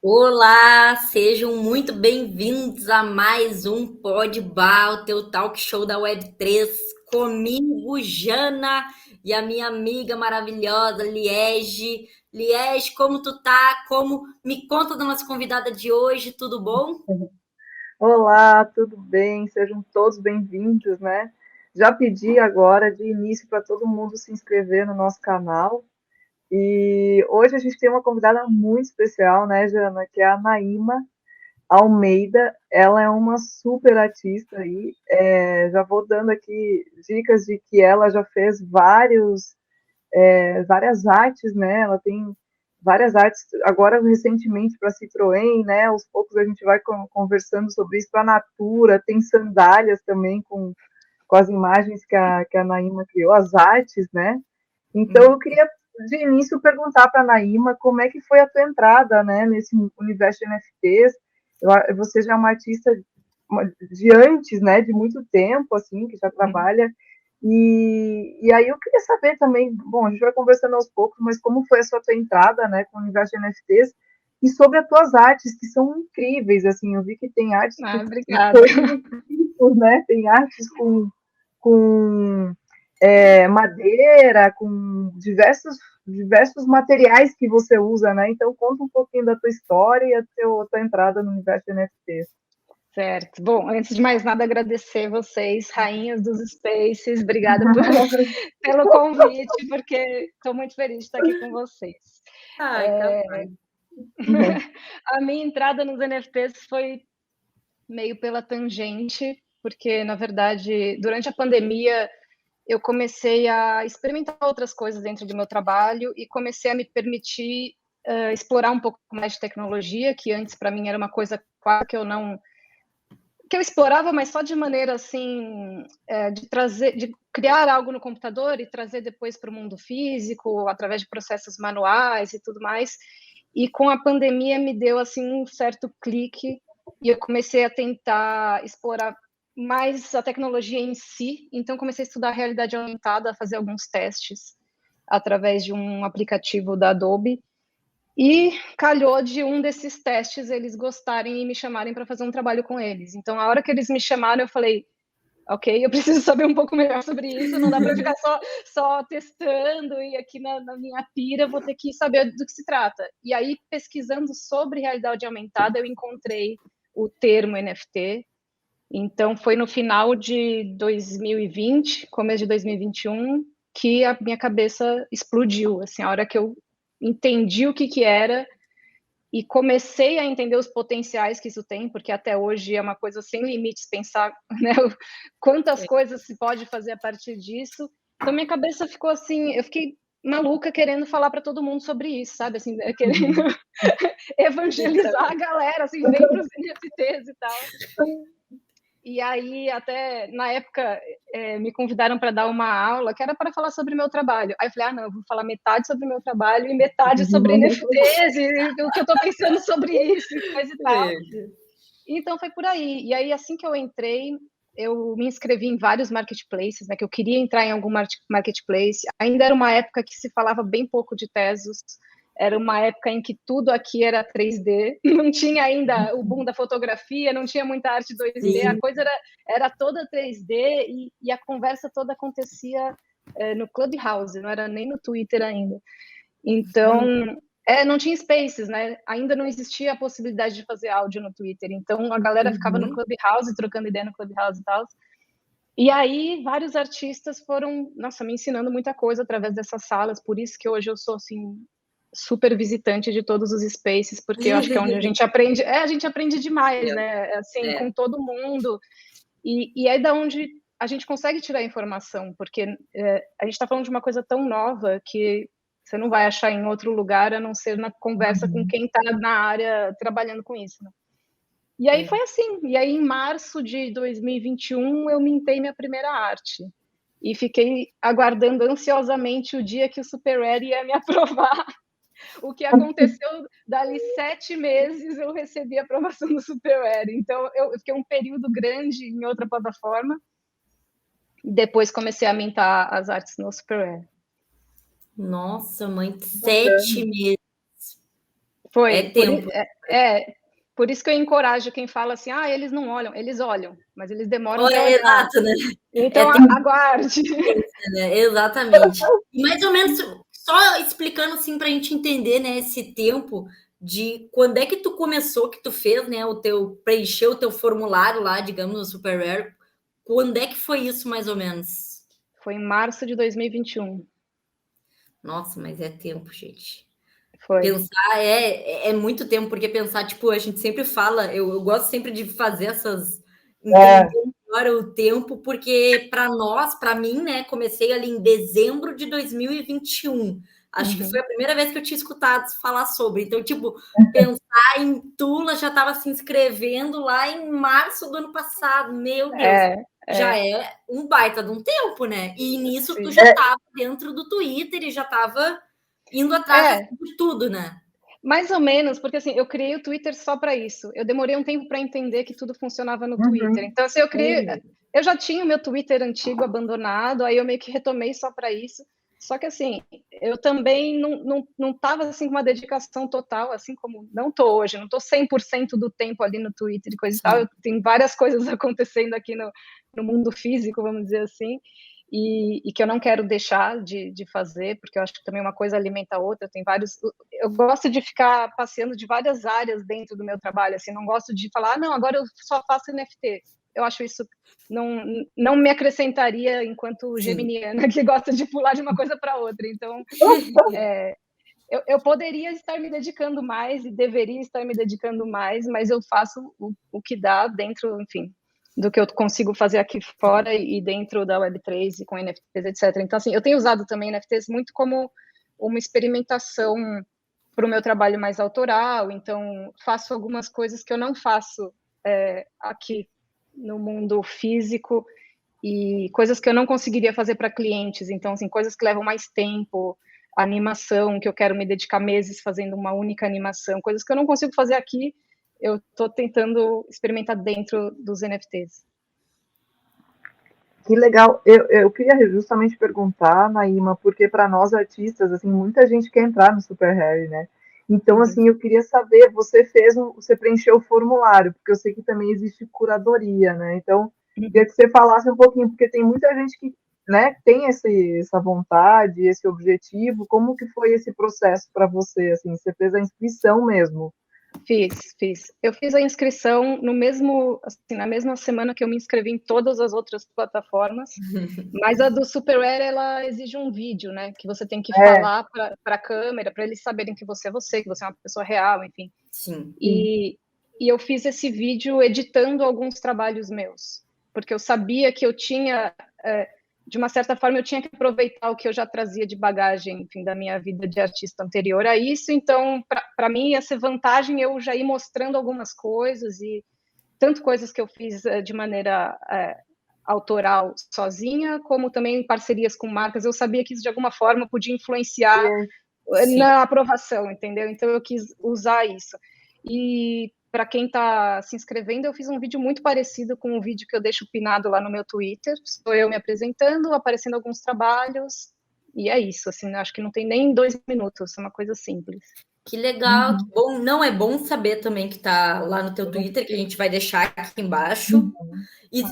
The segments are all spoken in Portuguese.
Olá, sejam muito bem-vindos a mais um Pod Bar, o teu talk show da Web3, comigo, Jana, e a minha amiga maravilhosa, Liege. Liege, como tu tá? Me conta da nossa convidada de hoje, tudo bom? Olá, tudo bem? Sejam todos bem-vindos, né? Já pedi agora de início para todo mundo se inscrever no nosso canal. E hoje a gente tem uma convidada muito especial, né, Jana? Que é a Naíma Almeida. Ela é uma super artista aí. Já vou dando aqui dicas de que ela já fez várias artes, né? Ela tem várias artes, agora recentemente para Citroën, né? Aos poucos a gente vai conversando sobre isso. Para a Natura, tem sandálias também com as imagens que a Naíma criou, as artes, né? Então eu queria de início perguntar para a Naíma como é que foi a tua entrada, né, nesse universo de NFTs. Você já é uma artista de antes, né, de muito tempo, assim, que já trabalha. E aí eu queria saber também, bom, a gente vai conversando aos poucos, mas como foi a sua tua entrada, né, com o universo de NFTs e sobre as tuas artes, que são incríveis, assim, eu vi que tem artes de Obrigada. todos os tipos, né, tem artes com madeira, com diversos materiais que você usa, né? Então conta um pouquinho da tua história e a tua entrada no universo de NFTs. Certo. Bom, antes de mais nada, agradecer vocês, rainhas dos Spaces. Obrigada pelo convite, porque estou muito feliz de estar aqui com vocês. Ai, capaz. A minha entrada nos NFTs foi meio pela tangente, porque, na verdade, durante a pandemia, eu comecei a experimentar outras coisas dentro do meu trabalho e comecei a me permitir explorar um pouco mais de tecnologia, que antes, para mim, era uma coisa quase que eu explorava, mas só de maneira assim, de criar algo no computador e trazer depois para o mundo físico, através de processos manuais e tudo mais. E com a pandemia me deu assim um certo clique e eu comecei a tentar explorar mais a tecnologia em si. Então comecei a estudar a realidade aumentada, a fazer alguns testes através de um aplicativo da Adobe. E calhou de um desses testes eles gostarem e me chamarem para fazer um trabalho com eles. Então, a hora que eles me chamaram, eu falei: ok, eu preciso saber um pouco melhor sobre isso, não dá para ficar só testando e aqui na minha pira, vou ter que saber do que se trata. E aí, pesquisando sobre realidade aumentada, eu encontrei o termo NFT. Então, foi no final de 2020, começo de 2021, que a minha cabeça explodiu. Assim, a hora que eu entendi o que era e comecei a entender os potenciais que isso tem, porque até hoje é uma coisa sem limites pensar, né, quantas coisas se pode fazer a partir disso. Então minha cabeça ficou assim, eu fiquei maluca querendo falar para todo mundo sobre isso, sabe, assim, querendo evangelizar a galera, assim, vem para os NFTs e tal. E aí, até na época, me convidaram para dar uma aula que era para falar sobre o meu trabalho. Aí eu falei, não, eu vou falar metade sobre o meu trabalho e metade sobre NFTs e o que eu estou pensando sobre isso e coisa e tal. Então foi por aí. E aí, assim que eu entrei, eu me inscrevi em vários marketplaces, né, que eu queria entrar em algum marketplace. Ainda era uma época que se falava bem pouco de Tesos. Era uma época em que tudo aqui era 3D, não tinha ainda o boom da fotografia, não tinha muita arte 2D, a coisa era toda 3D e a conversa toda acontecia no Clubhouse, não era nem no Twitter ainda. Então, não tinha Spaces, né? Ainda não existia a possibilidade de fazer áudio no Twitter. Então, a galera ficava no Clubhouse, trocando ideia no Clubhouse e tal. E aí, vários artistas foram, nossa, me ensinando muita coisa através dessas salas. Por isso que hoje eu sou, assim, super visitante de todos os Spaces, porque eu acho que é onde a gente aprende. A gente aprende demais, né? Assim, com todo mundo. E é da onde a gente consegue tirar informação, porque a gente está falando de uma coisa tão nova que você não vai achar em outro lugar a não ser na conversa com quem está na área trabalhando com isso. Né? E aí foi assim. E aí, em março de 2021, eu mintei minha primeira arte. E fiquei aguardando ansiosamente o dia que o Super Red ia me aprovar. O que aconteceu dali 7 meses, eu recebi a aprovação do Super Red. Então, eu fiquei um período grande em outra plataforma. Depois comecei a mintar as artes no Super Red. Nossa, mãe, 7 meses. Foi. É tempo. Por isso que eu encorajo quem fala assim, eles não olham. Eles olham, mas eles demoram para olhar. Exato, né? Então, Tem aguarde. né? Exatamente. E mais ou menos, só explicando assim para a gente entender, né, esse tempo de quando é que tu começou, que tu fez, né, preencheu o teu formulário lá, digamos, no Super Rare. Quando é que foi isso, mais ou menos? Foi em março de 2021. Nossa, mas é tempo, gente. Foi. Pensar é muito tempo, porque pensar, tipo, a gente sempre fala, eu gosto sempre de fazer essas. Entender melhor o tempo, porque para nós, para mim, né, comecei ali em dezembro de 2021. Acho que foi a primeira vez que eu tinha escutado falar sobre. Então, tipo, pensar em Tula já estava se inscrevendo lá em março do ano passado. Meu Deus, já é um baita de um tempo, né? E nisso tu já estava dentro do Twitter e já estava indo atrás de tudo, né? Mais ou menos, porque assim, eu criei o Twitter só para isso. Eu demorei um tempo para entender que tudo funcionava no Twitter. Então, assim, eu já tinha o meu Twitter antigo abandonado, aí eu meio que retomei só para isso. Só que assim, eu também não tava assim com uma dedicação total, assim como não tô hoje, não tô 100% do tempo ali no Twitter e coisa e tal. Eu tenho várias coisas acontecendo aqui no mundo físico, vamos dizer assim. E que eu não quero deixar de fazer, porque eu acho que também uma coisa alimenta a outra. Eu gosto de ficar passeando de várias áreas dentro do meu trabalho, assim, não gosto de falar, não, agora eu só faço NFT. Eu acho isso não me acrescentaria enquanto geminiana que gosta de pular de uma coisa para outra. Então, eu poderia estar me dedicando mais e deveria estar me dedicando mais, mas eu faço o que dá dentro, enfim, do que eu consigo fazer aqui fora e dentro da Web3 e com NFTs, etc. Então, assim, eu tenho usado também NFTs muito como uma experimentação para o meu trabalho mais autoral, então faço algumas coisas que eu não faço aqui no mundo físico e coisas que eu não conseguiria fazer para clientes, então, assim, coisas que levam mais tempo, animação, que eu quero me dedicar meses fazendo uma única animação, coisas que eu não consigo fazer aqui, eu estou tentando experimentar dentro dos NFTs. Que legal. Eu queria justamente perguntar, Naíma, porque para nós artistas, assim, muita gente quer entrar no Super Harry, né? Então, assim, eu queria saber, você preencheu o formulário, porque eu sei que também existe curadoria, né? Então, queria que você falasse um pouquinho, porque tem muita gente que, né, tem essa vontade, esse objetivo. Como que foi esse processo para você, assim? Você fez a inscrição mesmo? Fiz. Eu fiz a inscrição na mesma semana que eu me inscrevi em todas as outras plataformas, mas a do Super Rare, ela exige um vídeo, né? Que você tem que falar para a câmera, para eles saberem que você é uma pessoa real, enfim. Sim. E eu fiz esse vídeo editando alguns trabalhos meus, porque eu sabia que eu tinha... de uma certa forma, eu tinha que aproveitar o que eu já trazia de bagagem, enfim, da minha vida de artista anterior a isso. Então, para mim, ia ser vantagem eu já ir mostrando algumas coisas, e tanto coisas que eu fiz de maneira autoral sozinha, como também em parcerias com marcas. Eu sabia que isso, de alguma forma, podia influenciar na aprovação, entendeu? Então, eu quis usar isso. E para quem está se inscrevendo, eu fiz um vídeo muito parecido com o vídeo que eu deixo pinado lá no meu Twitter. Sou eu me apresentando, aparecendo alguns trabalhos, e é isso, assim, acho que não tem nem 2 minutos, é uma coisa simples. Que legal, que bom. Não, é bom saber também que tá lá no teu Twitter, que a gente vai deixar aqui embaixo. E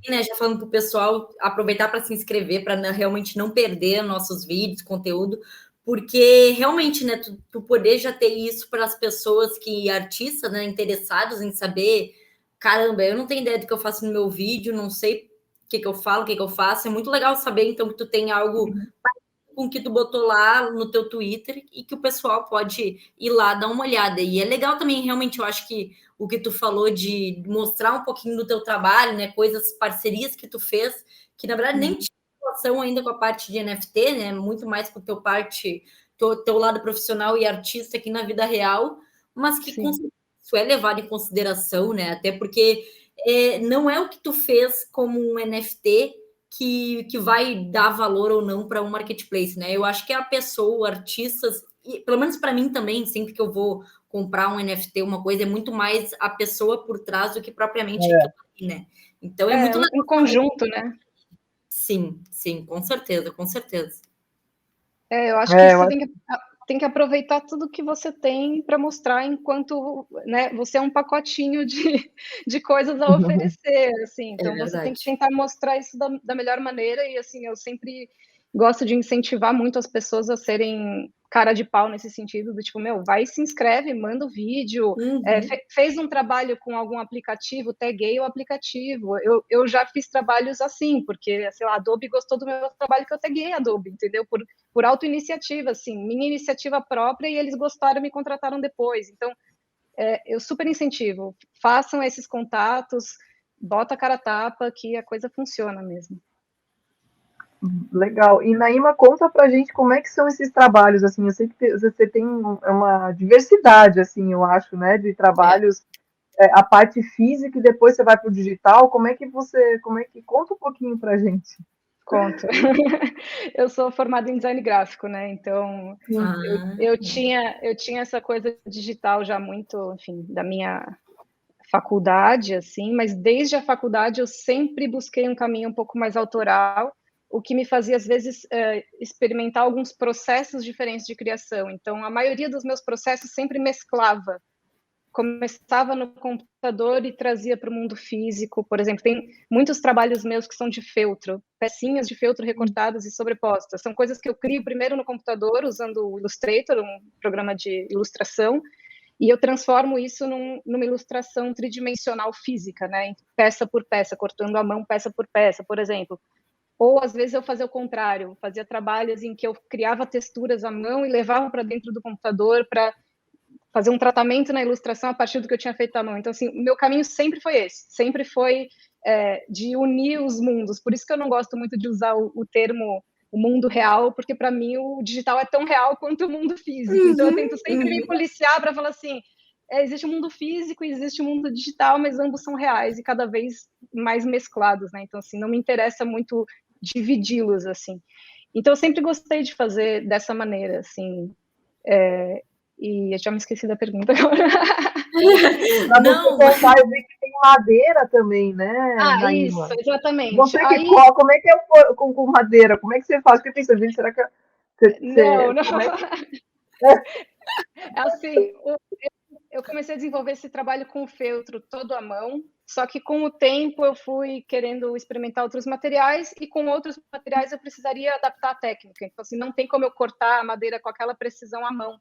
né, já falando para o pessoal aproveitar para se inscrever, para realmente não perder nossos vídeos, conteúdo, porque realmente, né, tu poder já ter isso para as pessoas artistas, né, interessados em saber, caramba, eu não tenho ideia do que eu faço no meu vídeo, não sei o que eu falo, o que eu faço. É muito legal saber, então, que tu tem algo com que tu botou lá no teu Twitter e que o pessoal pode ir lá dar uma olhada. E é legal também, realmente, eu acho que o que tu falou de mostrar um pouquinho do teu trabalho, né, coisas, parcerias que tu fez, que na verdade nem tinha relação ainda com a parte de NFT, né, muito mais com teu lado profissional e artista aqui na vida real, mas que isso é levado em consideração, né, até porque não é o que tu fez como um NFT que vai dar valor ou não para um marketplace, né? Eu acho que a pessoa, artistas, e pelo menos para mim também, sempre que eu vou comprar um NFT, uma coisa, é muito mais a pessoa por trás do que propriamente aquilo ali, né? Então é muito legal. Um conjunto, né? Sim, com certeza, com certeza. Eu acho que você tem que tem que aproveitar tudo que você tem para mostrar enquanto, né, você é um pacotinho de coisas a oferecer, assim. Então você tem que tentar mostrar isso da melhor maneira e, assim, eu sempre gosto de incentivar muito as pessoas a serem cara de pau nesse sentido, do tipo, meu, vai e se inscreve, manda o vídeo, fez um trabalho com algum aplicativo, taguei o aplicativo. Eu já fiz trabalhos assim, porque, sei lá, a Adobe gostou do meu trabalho que eu taguei a Adobe, entendeu? Por auto-iniciativa, assim, minha iniciativa própria, e eles gostaram e me contrataram depois. Então, eu super incentivo, façam esses contatos, bota a cara a tapa, que a coisa funciona mesmo. Legal. E Naíma, conta pra gente como é que são esses trabalhos, assim, eu sei que você tem uma diversidade, assim, eu acho, né, de trabalhos, a parte física e depois você vai pro digital, como é que conta um pouquinho pra gente. Conto. Eu sou formada em design gráfico, né, então eu tinha essa coisa digital já muito, enfim, da minha faculdade, assim, mas desde a faculdade eu sempre busquei um caminho um pouco mais autoral, o que me fazia, às vezes, experimentar alguns processos diferentes de criação. Então, a maioria dos meus processos sempre mesclava. Começava no computador e trazia para o mundo físico. Por exemplo, tem muitos trabalhos meus que são de feltro, pecinhas de feltro recortadas e sobrepostas. São coisas que eu crio primeiro no computador, usando o Illustrator, um programa de ilustração, e eu transformo isso numa ilustração tridimensional física, né? Peça por peça, cortando a mão peça por peça, por exemplo. Ou, às vezes, eu fazia o contrário, fazia trabalhos em que eu criava texturas à mão e levava para dentro do computador para fazer um tratamento na ilustração a partir do que eu tinha feito à mão. Então, assim, o meu caminho sempre foi esse, sempre foi de unir os mundos. Por isso que eu não gosto muito de usar o termo o mundo real, porque para mim o digital é tão real quanto o mundo físico. Então, eu tento sempre me policiar para falar assim, existe o mundo físico e existe o mundo digital, mas ambos são reais e cada vez mais mesclados, né? Então, assim, não me interessa muito dividi-los, assim. Então, eu sempre gostei de fazer dessa maneira, assim. E eu já me esqueci da pergunta agora. Não, você contar, eu vi que tem madeira também, né, Naíma? Isso, exatamente. Você que aí... como é que é com madeira? Como é que você faz? Porque pensa, gente, será que Não. É assim, eu comecei a desenvolver esse trabalho com feltro todo à mão, só que com o tempo eu fui querendo experimentar outros materiais e com outros materiais eu precisaria adaptar a técnica. Então, assim, não tem como eu cortar a madeira com aquela precisão à mão.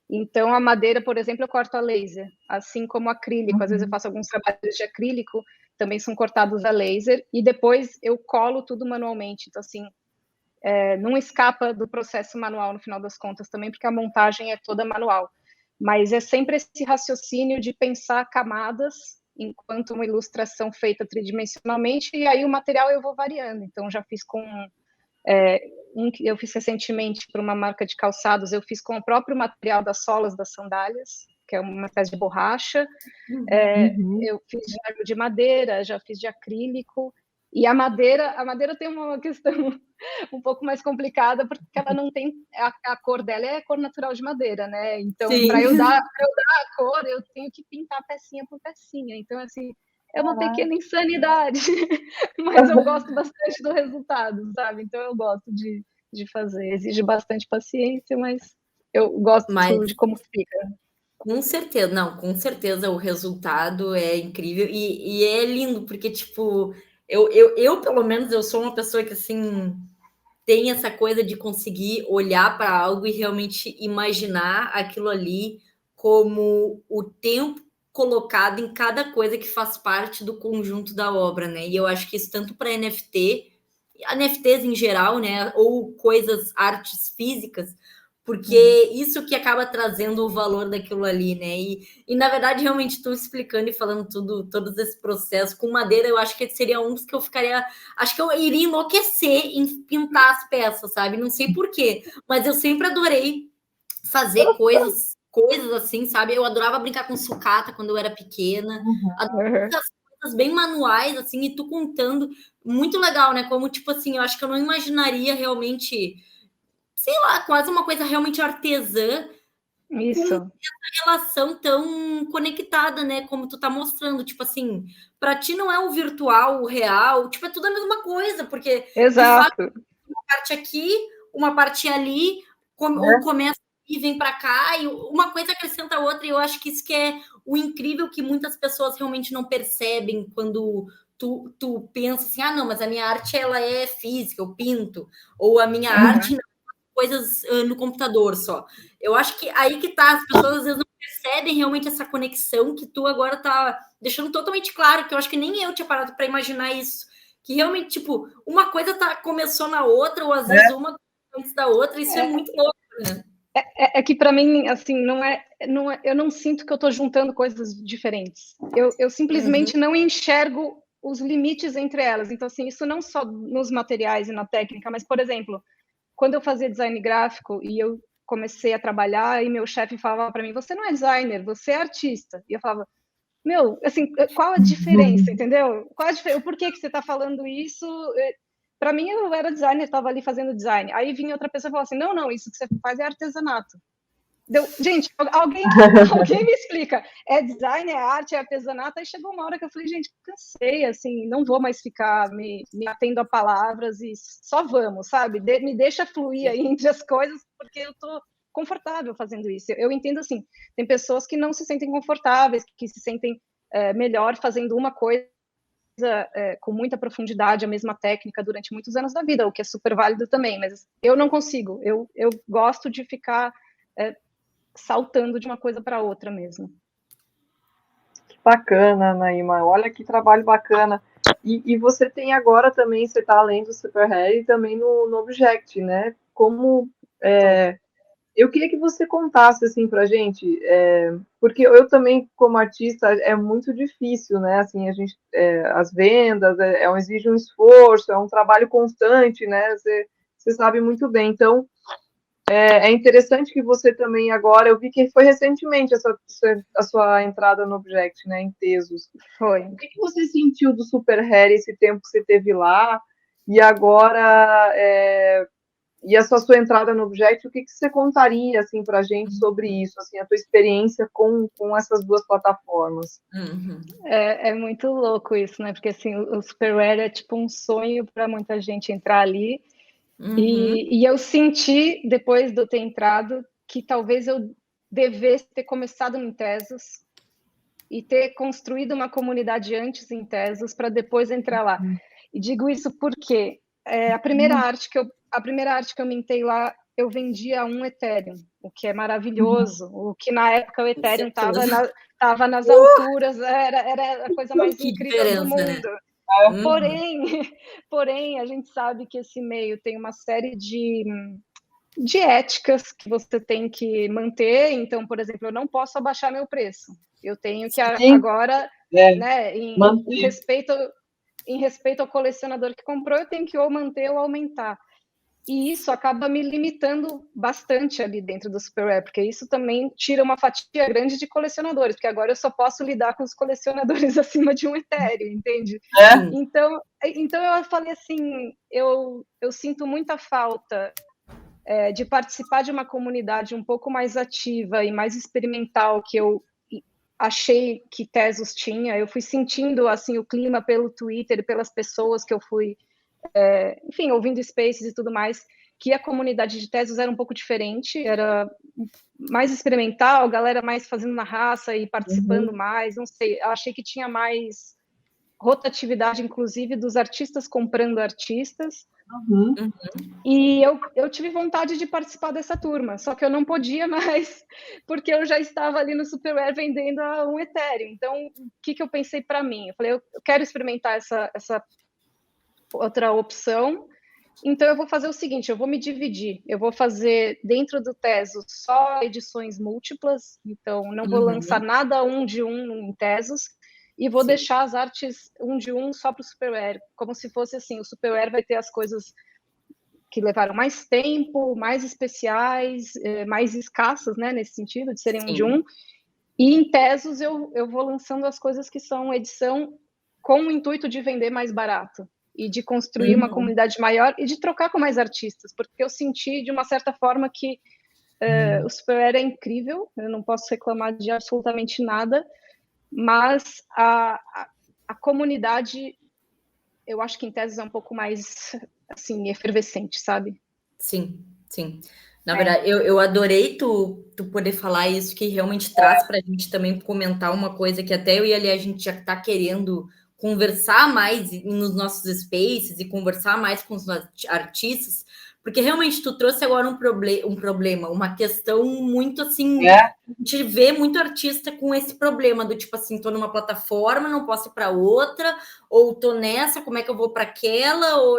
Então, a madeira, por exemplo, eu corto a laser, assim como o acrílico. Às vezes eu faço alguns trabalhos de acrílico, também são cortados a laser, e depois eu colo tudo manualmente. Então, assim, não escapa do processo manual no final das contas também, porque a montagem é toda manual. Mas é sempre esse raciocínio de pensar camadas enquanto uma ilustração feita tridimensionalmente, e aí o material eu vou variando. Então, já fiz com... que eu fiz recentemente para uma marca de calçados, eu fiz com o próprio material das solas das sandálias, que é uma espécie de borracha. Eu fiz de madeira, já fiz de acrílico. E a madeira tem uma questão um pouco mais complicada, porque ela não tem... A cor dela é a cor natural de madeira, né? Então, para eu dar a cor, eu tenho que pintar pecinha por pecinha. Então, assim, é uma pequena insanidade, mas eu gosto bastante do resultado, sabe? Então, eu gosto de fazer. Exige bastante paciência, mas eu gosto de como fica. Com certeza, não, com certeza o resultado é incrível e é lindo, porque, tipo, eu, pelo menos, eu sou uma pessoa que, assim, tem essa coisa de conseguir olhar para algo e realmente imaginar aquilo ali como o tempo colocado em cada coisa que faz parte do conjunto da obra, né? E eu acho que isso tanto para NFTs em geral, né? Ou coisas, artes físicas, porque isso que acaba trazendo o valor daquilo ali, né? E na verdade, realmente, tu explicando e falando todos esse processo com madeira, eu acho que seria um dos que eu ficaria... Acho que eu iria enlouquecer em pintar as peças, sabe? Não sei por quê, mas eu sempre adorei fazer coisas assim, sabe? Eu adorava brincar com sucata quando eu era pequena. Adorava coisas bem manuais, assim, e tu contando. Muito legal, né? Como, tipo assim, eu acho que eu não imaginaria realmente... sei lá, quase uma coisa realmente artesã, isso, com essa relação tão conectada, né? Como tu tá mostrando, tipo assim, para ti não é o virtual, o real, tipo, é tudo a mesma coisa, porque exato. De fato, uma parte aqui, uma parte ali, ou começa e vem para cá, e uma coisa acrescenta a outra, e eu acho que isso que é o incrível, que muitas pessoas realmente não percebem quando tu pensa assim, não, mas a minha arte ela é física, eu pinto, ou a minha arte não, coisas no computador só. Eu acho que aí que tá, as pessoas às vezes não percebem realmente essa conexão que tu agora tá deixando totalmente claro, que eu acho que nem eu tinha parado para imaginar isso, que realmente, tipo, uma coisa começou na outra, ou às vezes uma antes da outra, isso é muito louco, né? É que para mim, assim, não é, eu não sinto que eu estou juntando coisas diferentes. Eu simplesmente não enxergo os limites entre elas. Então, assim, isso não só nos materiais e na técnica, mas, por exemplo, quando eu fazia design gráfico e eu comecei a trabalhar, e meu chefe falava para mim: você não é designer, você é artista. E eu falava: meu, assim, qual a diferença, entendeu? Qual a diferença? Por que você está falando isso? Para mim, eu era designer, estava ali fazendo design. Aí vinha outra pessoa e falava assim: não, isso que você faz é artesanato. Gente, alguém me explica. É design, é arte, é artesanato? Aí chegou uma hora que eu falei: gente, cansei, assim, não vou mais ficar me atendo a palavras e só vamos, sabe? Me deixa fluir aí entre as coisas, porque eu tô confortável fazendo isso. Eu entendo, assim, tem pessoas que não se sentem confortáveis, que se sentem melhor fazendo uma coisa com muita profundidade, a mesma técnica durante muitos anos da vida, o que é super válido também, mas eu não consigo. Eu gosto de ficar saltando de uma coisa para outra mesmo. Que bacana, Naima. Olha que trabalho bacana. E você tem agora também, você está além do Super Hair e também no Object, né? Como eu queria que você contasse assim para a gente, porque eu também como artista é muito difícil, né? Assim a gente, as vendas exige um esforço, é um trabalho constante, né? Você sabe muito bem. Então é interessante que você também agora, eu vi que foi recentemente a sua entrada no Object, né, em Tezos. Foi. O que você sentiu do Super Hair esse tempo que você teve lá? E agora, e a sua entrada no Object, o que você contaria, assim, pra gente sobre isso, assim, a tua experiência com essas duas plataformas? É muito louco isso, né? Porque, assim, o Superware é tipo um sonho para muita gente entrar ali. E eu senti, depois de eu ter entrado, que talvez eu devesse ter começado em Tezos e ter construído uma comunidade antes em Tezos para depois entrar lá. E digo isso porque a primeira arte que eu mintei lá, eu vendia 1 Ethereum, o que é maravilhoso, o que na época o Ethereum estava nas alturas, era a coisa mais incrível do mundo. Né? Porém, a gente sabe que esse meio tem uma série de éticas que você tem que manter. Então, por exemplo, eu não posso abaixar meu preço. Eu tenho que agora, né, em respeito ao colecionador que comprou, eu tenho que ou manter ou aumentar. E isso acaba me limitando bastante ali dentro do Superware, porque isso também tira uma fatia grande de colecionadores, porque agora eu só posso lidar com os colecionadores acima de 1 Ethereum, entende? Então eu falei assim, eu sinto muita falta de participar de uma comunidade um pouco mais ativa e mais experimental que eu achei que Tezos tinha. Eu fui sentindo assim o clima pelo Twitter, pelas pessoas que eu fui enfim, ouvindo Spaces e tudo mais, que a comunidade de Tezos era um pouco diferente, era mais experimental, galera mais fazendo na raça e participando mais, não sei, eu achei que tinha mais rotatividade, inclusive, dos artistas comprando artistas, e eu tive vontade de participar dessa turma, só que eu não podia mais, porque eu já estava ali no Superware vendendo a 1 Ethereum, então o que eu pensei para mim? Eu falei, eu quero experimentar essa outra opção, então eu vou fazer o seguinte, eu vou me dividir, eu vou fazer dentro do Tezos só edições múltiplas, então não vou lançar nada 1 de 1 em Tezos, e vou deixar as artes 1 de 1 só para o Superware, como se fosse assim, o Superware vai ter as coisas que levaram mais tempo, mais especiais, mais escassas, né, nesse sentido, de serem 1 de 1, e em Tezos eu vou lançando as coisas que são edição com o intuito de vender mais barato e de construir uma comunidade maior e de trocar com mais artistas, porque eu senti, de uma certa forma, que o Superware é incrível, eu não posso reclamar de absolutamente nada, mas a comunidade, eu acho que em Tezos é um pouco mais, assim, efervescente, sabe? Sim, sim. Na verdade, eu adorei tu poder falar isso, que realmente traz para a gente também comentar uma coisa que até eu e ali a gente já está querendo conversar mais nos nossos spaces e conversar mais com os artistas, porque realmente tu trouxe agora um problema, uma questão muito assim, a gente vê muito artista com esse problema do tipo assim, tô numa plataforma, não posso ir para outra, ou tô nessa, como é que eu vou para aquela, ou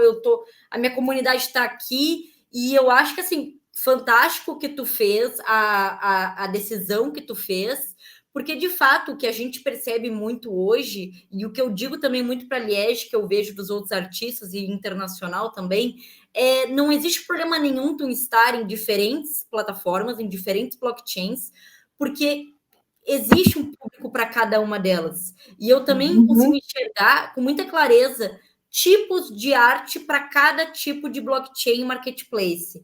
a minha comunidade está aqui, e eu acho que assim, fantástico o que tu fez, a decisão que tu fez, porque de fato o que a gente percebe muito hoje, e o que eu digo também muito para Liege, que eu vejo dos outros artistas e internacional também, não existe problema nenhum tu estar em diferentes plataformas, em diferentes blockchains, porque existe um público para cada uma delas. E eu também consigo enxergar com muita clareza tipos de arte para cada tipo de blockchain marketplace.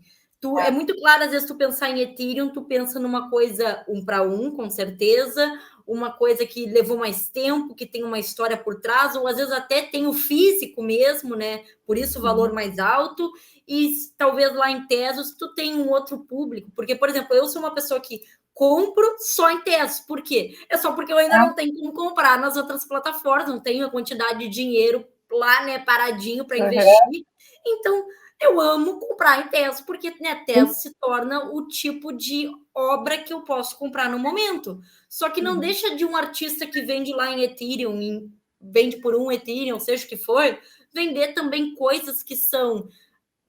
É muito claro, às vezes, tu pensar em Ethereum, tu pensa numa coisa um para um, com certeza, uma coisa que levou mais tempo, que tem uma história por trás, ou às vezes até tem o físico mesmo, né? Por isso o valor mais alto, e talvez lá em Tesos tu tem um outro público, porque, por exemplo, eu sou uma pessoa que compro só em Tesos, por quê? É só porque eu ainda não tenho como comprar nas outras plataformas, não tenho a quantidade de dinheiro lá, né, paradinho para investir, então eu amo comprar em Tesos, porque né, Tesos se torna o tipo de obra que eu posso comprar no momento. Só que não deixa de um artista que vende lá em Ethereum, vende por um Ethereum, seja o que for, vender também coisas que são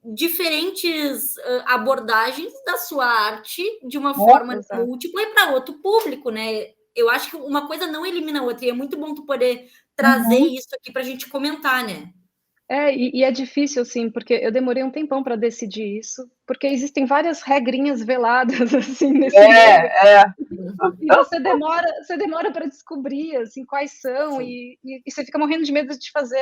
diferentes abordagens da sua arte de uma forma múltipla e para outro público, né? Eu acho que uma coisa não elimina a outra, e é muito bom tu poder trazer isso aqui para a gente comentar, né? E é difícil, assim, porque eu demorei um tempão para decidir isso, porque existem várias regrinhas veladas, assim, nesse meio. E você demora para descobrir, assim, quais são, e você fica morrendo de medo de fazer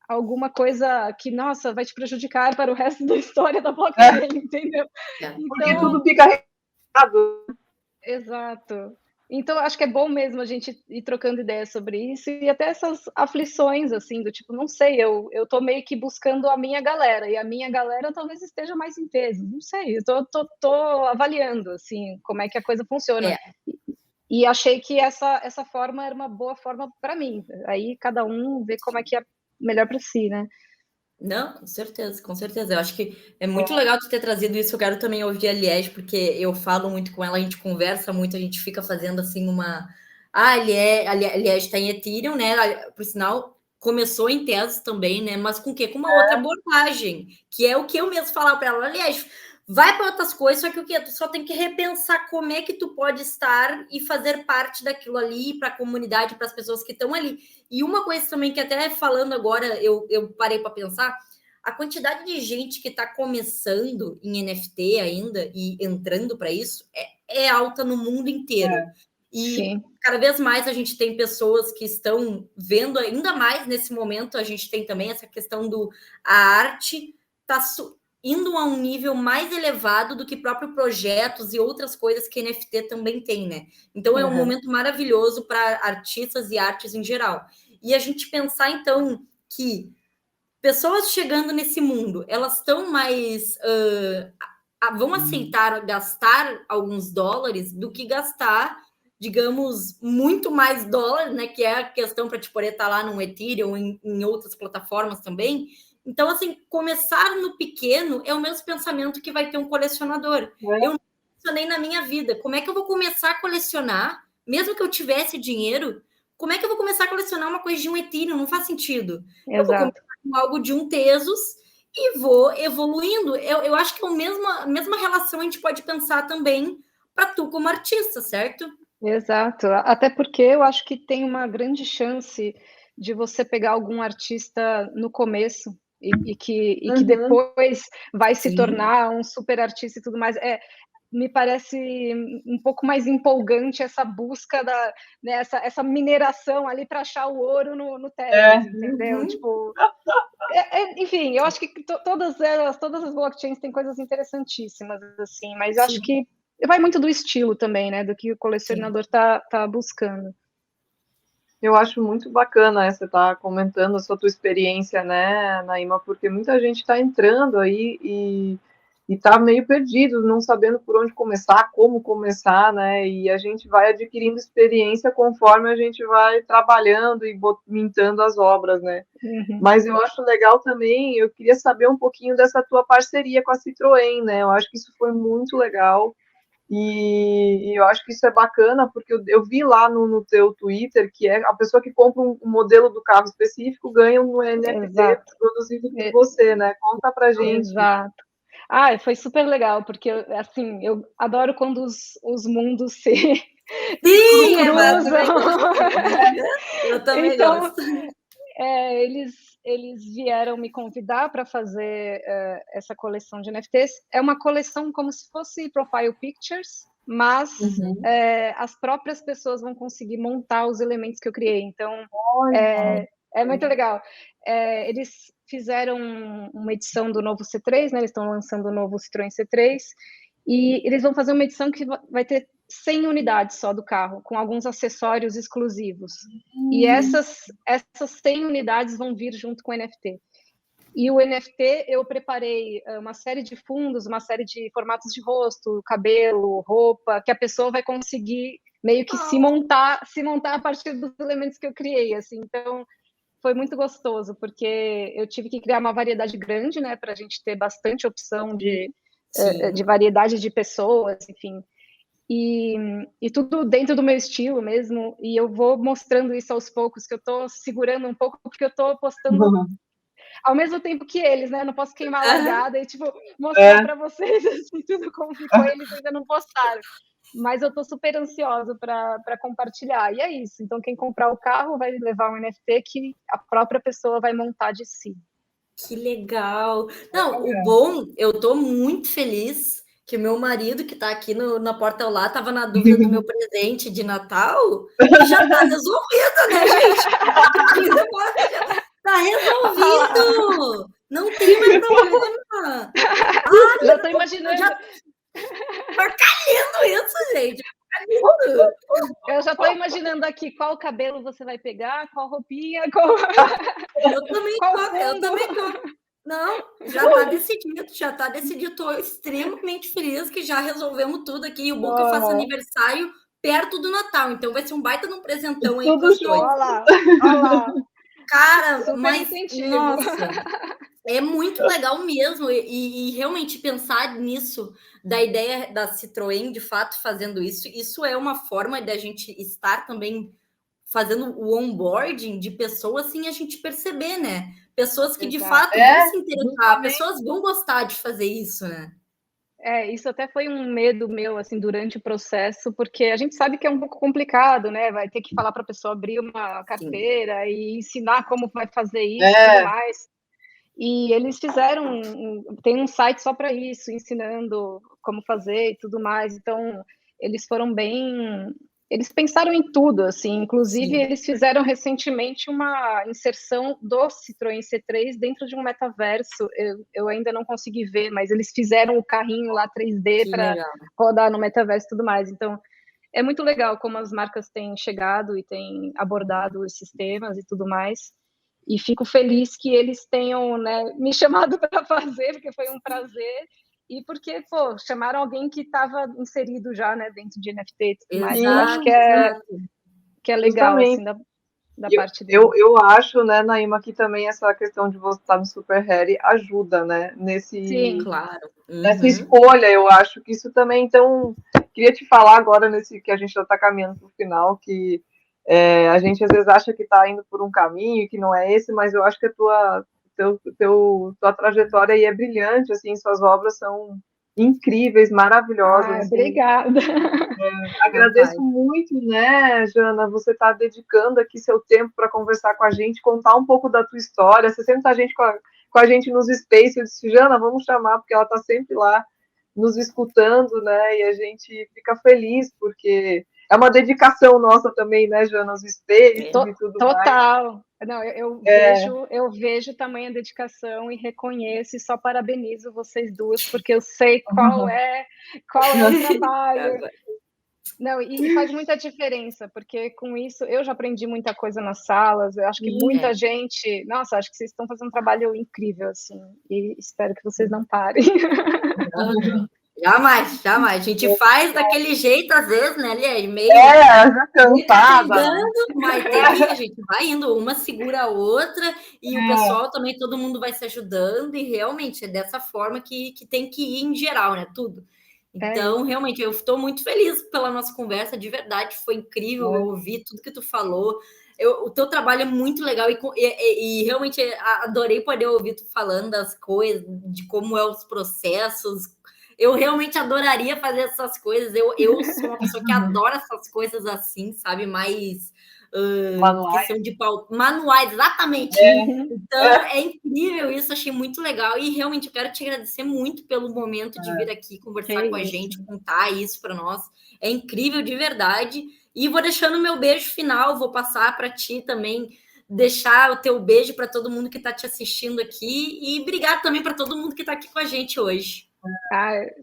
alguma coisa que, nossa, vai te prejudicar para o resto da história da blockchain, entendeu? Porque tudo fica registrado. Exato. Então, acho que é bom mesmo a gente ir trocando ideias sobre isso e até essas aflições, assim, do tipo, não sei, eu tô meio que buscando a minha galera, e a minha galera talvez esteja mais em peso, não sei, eu tô avaliando, assim, como é que a coisa funciona. E achei que essa forma era uma boa forma para mim. Aí cada um vê como é que é melhor para si, né? Não, com certeza, com certeza. Eu acho que é muito legal tu ter trazido isso. Eu quero também ouvir a Liege, porque eu falo muito com ela, a gente conversa muito, a gente fica fazendo assim uma. A Liege está em Ethereum, né? Por sinal, começou em Tesos também, né? Mas com o quê? Com uma outra abordagem, que é o que eu mesmo falava para ela, Liege, vai para outras coisas, só que o quê? Tu só tem que repensar como é que tu pode estar e fazer parte daquilo ali para a comunidade, para as pessoas que estão ali. E uma coisa também que até falando agora, eu parei para pensar, a quantidade de gente que está começando em NFT ainda e entrando para isso é alta no mundo inteiro. E cada vez mais a gente tem pessoas que estão vendo ainda mais nesse momento, a gente tem também essa questão a arte está indo a um nível mais elevado do que próprios projetos e outras coisas que NFT também tem, né? Então, é um momento maravilhoso para artistas e artes em geral. E a gente pensar, então, que pessoas chegando nesse mundo, elas estão mais... vão aceitar gastar alguns dólares do que gastar, digamos, muito mais dólares, né? Que é a questão para te poder estar lá no Ethereum, em outras plataformas também. Então, assim, começar no pequeno é o mesmo pensamento que vai ter um colecionador. Eu não colecionei na minha vida. Como é que eu vou começar a colecionar, mesmo que eu tivesse dinheiro, como é que eu vou começar a colecionar uma coisa de um Ethereum? Não faz sentido. Exato. Eu vou começar com algo de um Tesos e vou evoluindo. Eu acho que a mesma relação a gente pode pensar também para tu como artista, certo? Exato. Até porque eu acho que tem uma grande chance de você pegar algum artista no começo e que depois vai se tornar um super artista e tudo mais. Me parece um pouco mais empolgante essa busca né, essa mineração ali para achar o ouro no Tesos, entendeu? Tipo, enfim, eu acho que todas as blockchains têm coisas interessantíssimas, assim, mas eu acho que vai muito do estilo também, né, do que o colecionador tá buscando. Eu acho muito bacana você estar comentando a sua tua experiência, né, Naima, porque muita gente está entrando aí e tá meio perdido, não sabendo por onde começar, como começar, né? E a gente vai adquirindo experiência conforme a gente vai trabalhando e mintando as obras, né? Mas eu acho legal também, eu queria saber um pouquinho dessa tua parceria com a Citroën, né? Eu acho que isso foi muito legal. E eu acho que isso é bacana, porque eu vi lá no teu Twitter que é a pessoa que compra um modelo do carro específico ganha um NFT produzido por você, né? Conta pra gente. Exato. Foi super legal, porque assim, eu adoro quando os mundos se cruzam. Eu também então, gosto. Eles vieram me convidar para fazer essa coleção de NFTs. É uma coleção como se fosse profile pictures, mas as próprias pessoas vão conseguir montar os elementos que eu criei. Então, é muito legal. Eles fizeram uma edição do novo C3, né? Eles estão lançando o novo Citroën C3, e eles vão fazer uma edição que vai ter 100 unidades só do carro, com alguns acessórios exclusivos. E essas 100 unidades vão vir junto com o NFT. E o NFT, eu preparei uma série de fundos, uma série de formatos de rosto, cabelo, roupa, que a pessoa vai conseguir meio que se montar a partir dos elementos que eu criei, assim. Então, foi muito gostoso, porque eu tive que criar uma variedade grande, né, para a gente ter bastante opção de variedade de pessoas, enfim. E tudo dentro do meu estilo mesmo, e eu vou mostrando isso aos poucos, que eu estou segurando um pouco, porque eu estou postando ao mesmo tempo que eles, né? Eu não posso queimar a largada e, tipo, mostrar para vocês, assim, tudo como ficou, eles ainda não postaram. Mas eu estou super ansiosa para compartilhar, e é isso. Então, quem comprar o carro vai levar um NFT que a própria pessoa vai montar de si. Que legal! Não, o bom, eu estou muito feliz que o meu marido, que está aqui na porta ao lado, estava na dúvida do meu presente de Natal, e já está resolvido, né, gente? Está resolvido! Não tem mais problema! Já estou imaginando. Porcalhando isso, gente! Eu já estou imaginando aqui qual cabelo você vai pegar, qual roupinha, Eu também tô. Não, já está decidido. Estou extremamente feliz que já resolvemos tudo aqui. O bom que eu faço aniversário perto do Natal, então vai ser um baita de um presentão aí para os dois. Olha lá. Cara, super mas incentivo. Nossa, é muito legal mesmo, e realmente pensar nisso, da ideia da Citroën de fato fazendo isso é uma forma de a gente estar também fazendo o onboarding de pessoas sem a gente perceber, né? Pessoas que de fato vão se interessar, pessoas vão gostar de fazer isso, né? Isso até foi um medo meu, assim, durante o processo, porque a gente sabe que é um pouco complicado, né? Vai ter que falar para a pessoa abrir uma carteira e ensinar como vai fazer isso e tudo mais. E eles fizeram, tem um site só para isso, ensinando como fazer e tudo mais. Então, eles foram bem... Eles pensaram em tudo, assim. Inclusive, eles fizeram recentemente uma inserção do Citroën C3 dentro de um metaverso. Eu ainda não consegui ver, mas eles fizeram o carrinho lá 3D para rodar no metaverso e tudo mais. Então, é muito legal como as marcas têm chegado e têm abordado os sistemas e tudo mais. E fico feliz que eles tenham, né, me chamado para fazer, porque foi um prazer. E porque, chamaram alguém que estava inserido já, né, dentro de NFT e tudo mais. Eu acho que é legal, assim, da parte dele. Eu acho, né, Naima, que também essa questão de você estar no Super Harry ajuda, né, Sim, claro. Nessa escolha, eu acho que isso também, então, queria te falar agora, que a gente já está caminhando para o final, que a gente às vezes acha que está indo por um caminho que não é esse, mas eu acho que a tua trajetória aí é brilhante, assim, suas obras são incríveis, maravilhosas. Assim. Obrigada. Agradeço muito, né, Jana, você está dedicando aqui seu tempo para conversar com a gente, contar um pouco da tua história. Você sempre está com a gente nos Space. Eu disse, Jana, vamos chamar, porque ela está sempre lá nos escutando, né, e a gente fica feliz, porque é uma dedicação nossa também, né, Jana, os Spaces e tudo total. Mais. Não, eu vejo tamanha dedicação e reconheço e só parabenizo vocês duas, porque eu sei qual é o trabalho. Não, e faz muita diferença, porque com isso eu já aprendi muita coisa nas salas, eu acho que muita gente... Nossa, acho que vocês estão fazendo um trabalho incrível, assim, e espero que vocês não parem. Jamais, jamais. A gente faz daquele jeito, às vezes, né, Liege? Meio cansada. Mas a gente vai indo, uma segura a outra, e o pessoal também, todo mundo vai se ajudando, e realmente é dessa forma que tem que ir em geral, né? Tudo. Então, realmente, eu estou muito feliz pela nossa conversa, de verdade, foi incrível, eu ouvi tudo que tu falou. O teu trabalho é muito legal e realmente adorei poder ouvir tu falando das coisas, de como é os processos. Eu realmente adoraria fazer essas coisas. Eu sou uma pessoa que adora essas coisas assim, sabe? Mais Manuais. questão de manuais, exatamente. Então, é incrível isso, achei muito legal. E realmente eu quero te agradecer muito pelo momento de vir aqui conversar com a gente, contar isso para nós. É incrível de verdade. E vou deixando o meu beijo final, vou passar para ti também, deixar o teu beijo para todo mundo que está te assistindo aqui e obrigado também para todo mundo que está aqui com a gente hoje.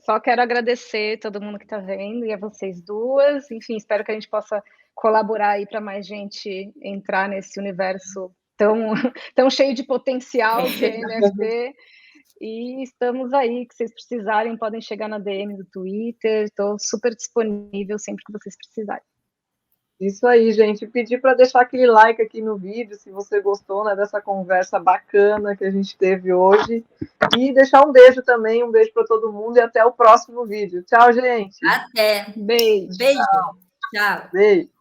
Só quero agradecer todo mundo que está vendo e a vocês duas. Enfim, espero que a gente possa colaborar aí para mais gente entrar nesse universo tão cheio de potencial que é NFT. E estamos aí, que vocês precisarem, podem chegar na DM do Twitter. Estou super disponível sempre que vocês precisarem. Isso aí, gente. Pedir para deixar aquele like aqui no vídeo, se você gostou, né, dessa conversa bacana que a gente teve hoje. E deixar um beijo também, um beijo para todo mundo e até o próximo vídeo. Tchau, gente. Até. Beijo. Beijo. Tchau. Beijo.